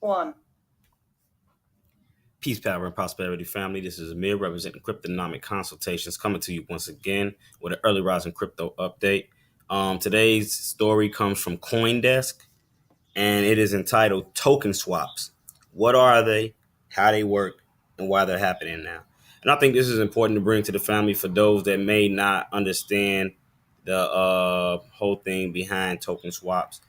one. Peace, power, and prosperity, family. This is Amir representing Cryptonomic Consultations, coming to you once again with an early rising crypto update. Today's story comes from CoinDesk, and it is entitled "Token Swaps." What are they? How they work? And why they're happening now? And I think this is important to bring to the family for those that may not understand the whole thing behind token swaps.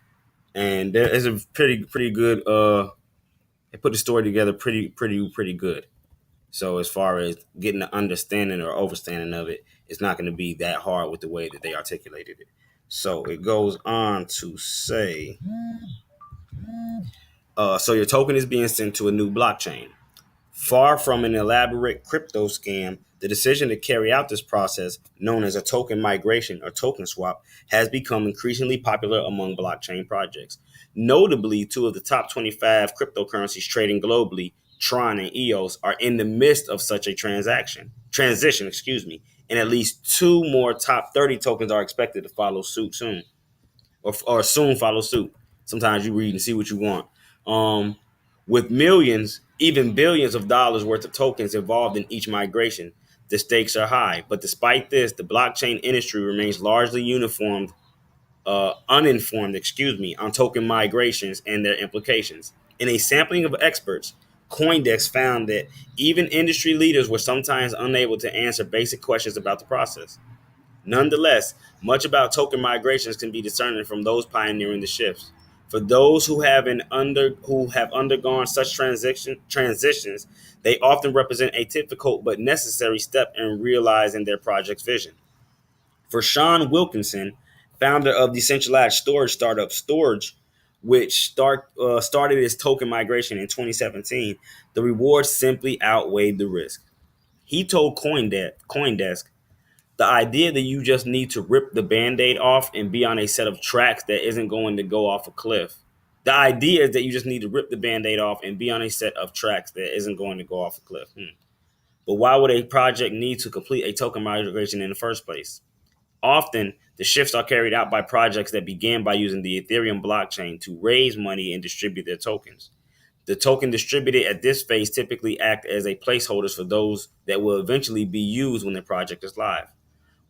And there is a pretty good. They put the story together pretty good. So as far as getting the understanding or overstanding of it, it's not going to be that hard with the way that they articulated it. So it goes on to say, so your token is being sent to a new blockchain. Far from an elaborate crypto scam, the decision to carry out this process, known as a token migration or token swap, has become increasingly popular among blockchain projects. Notably, two of the top 25 cryptocurrencies trading globally, Tron and EOS, are in the midst of such a transition, and at least two more top 30 tokens are expected to follow suit soon, or soon follow suit. Sometimes you read and see what you want. With millions, even billions of dollars worth of tokens involved in each migration, the stakes are high. But despite this, the blockchain industry remains largely uninformed, on token migrations and their implications. In a sampling of experts, CoinDesk found that even industry leaders were sometimes unable to answer basic questions about the process. Nonetheless, much about token migrations can be discerned from those pioneering the shifts. For those who have undergone such transitions, they often represent a difficult but necessary step in realizing their project's vision. For Sean Wilkinson, founder of decentralized storage startup Storage, which started its token migration in 2017, the rewards simply outweighed the risk. He told CoinDesk, the idea that you just need to rip the band-aid off and be on a set of tracks that isn't going to go off a cliff. The idea is that you just need to rip the band-aid off and be on a set of tracks that isn't going to go off a cliff. But why would a project need to complete a token migration in the first place? Often, the shifts are carried out by projects that began by using the Ethereum blockchain to raise money and distribute their tokens. The token distributed at this phase typically act as a placeholders for those that will eventually be used when the project is live.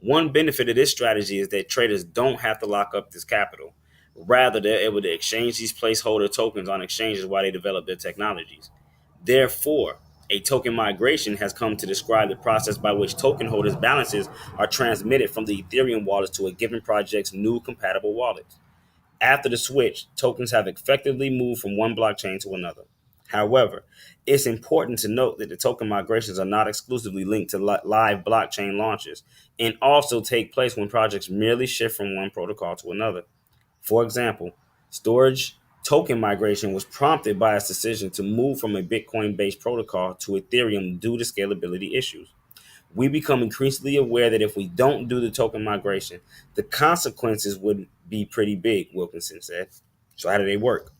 One benefit of this strategy is that traders don't have to lock up this capital. Rather, they're able to exchange these placeholder tokens on exchanges while they develop their technologies. Therefore, a token migration has come to describe the process by which token holders' balances are transmitted from the Ethereum wallets to a given project's new compatible wallets. After the switch, tokens have effectively moved from one blockchain to another. However, it's important to note that the token migrations are not exclusively linked to live blockchain launches and also take place when projects merely shift from one protocol to another. For example, storage token migration was prompted by its decision to move from a Bitcoin based protocol to Ethereum due to scalability issues. We become increasingly aware that if we don't do the token migration, the consequences would be pretty big, Wilkinson said. So, how do they work?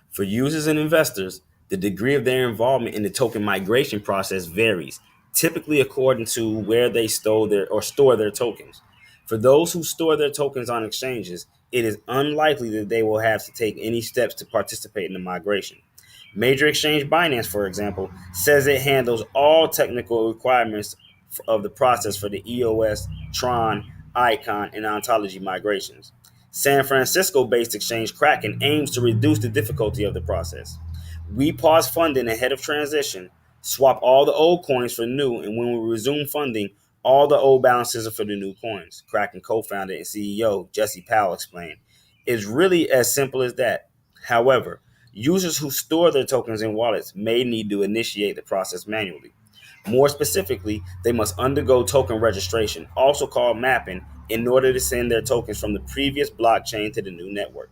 For users and investors, the degree of their involvement in the token migration process varies, typically according to where they store their tokens. For those who store their tokens on exchanges, it is unlikely that they will have to take any steps to participate in the migration. Major exchange Binance, for example, says it handles all technical requirements of the process for the EOS, Tron, Icon, and Ontology migrations. San Francisco-based exchange Kraken aims to reduce the difficulty of the process. We pause funding ahead of transition, swap all the old coins for new, and when we resume funding, all the old balances are for the new coins, Kraken co-founder and CEO Jesse Powell explained. It's really as simple as that. However, users who store their tokens in wallets may need to initiate the process manually. More specifically, they must undergo token registration, also called mapping, in order to send their tokens from the previous blockchain to the new network.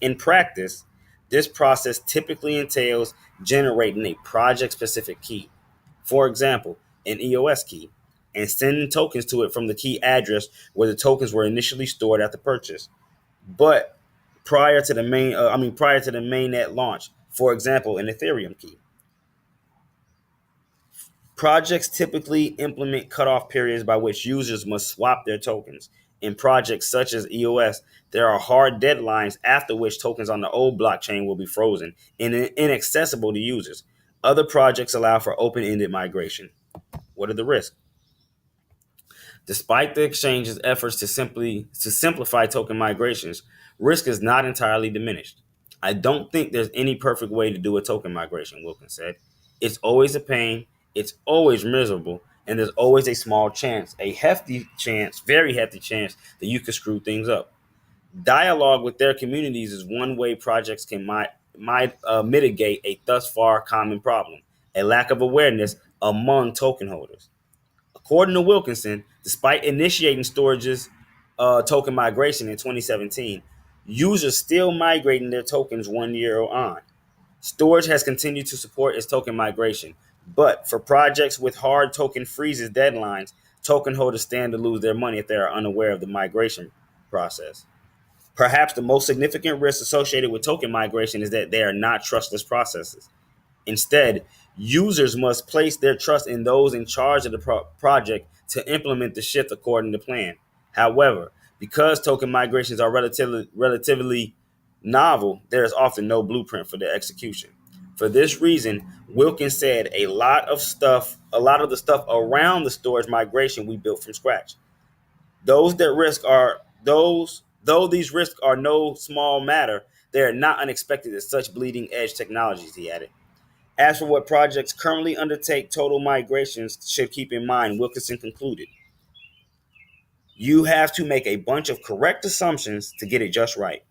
In practice, this process typically entails generating a project-specific key, for example, an EOS key, and sending tokens to it from the key address where the tokens were initially stored at the purchase. But prior to the mainnet launch, for example, an Ethereum key. Projects typically implement cutoff periods by which users must swap their tokens. In projects such as EOS, there are hard deadlines after which tokens on the old blockchain will be frozen and inaccessible to users. Other projects allow for open-ended migration. What are the risks? Despite the exchange's efforts to simplify token migrations, risk is not entirely diminished. I don't think there's any perfect way to do a token migration, Wilkins said. It's always a pain, it's always miserable, and there's always a small chance, a hefty chance, very hefty chance that you could screw things up. Dialogue with their communities is one way projects can mitigate a thus far common problem, a lack of awareness among token holders. According to Wilkinson, despite initiating Storage's token migration in 2017, users still migrating their tokens 1 year on. Storage has continued to support its token migration, but for projects with hard token freezes deadlines, token holders stand to lose their money if they are unaware of the migration process. Perhaps the most significant risk associated with token migration is that they are not trustless processes. Instead, users must place their trust in those in charge of the project to implement the shift according to plan. However, because token migrations are relatively novel, there is often no blueprint for their execution. For this reason, Wilkins said a lot of the stuff around the storage migration we built from scratch. Those that risk are those though these risks are no small matter, they are not unexpected as such bleeding edge technologies, he added. As for what projects currently undertake total migrations should keep in mind, Wilkinson concluded, you have to make a bunch of correct assumptions to get it just right.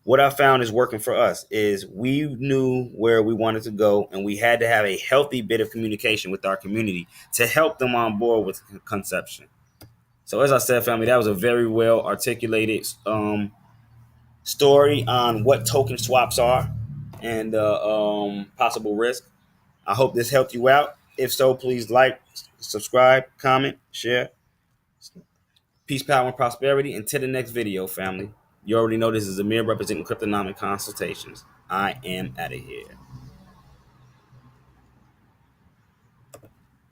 What I found is working for us is we knew where we wanted to go, and we had to have a healthy bit of communication with our community to help them on board with conception. So as I said, family, that was a very well articulated story on what token swaps are and possible risk. I hope this helped you out. If so, please like, subscribe, comment, share. Peace, power, and prosperity. Until the next video, family. You already know this is Amir representing Cryptonomic Consultations. I am out of here.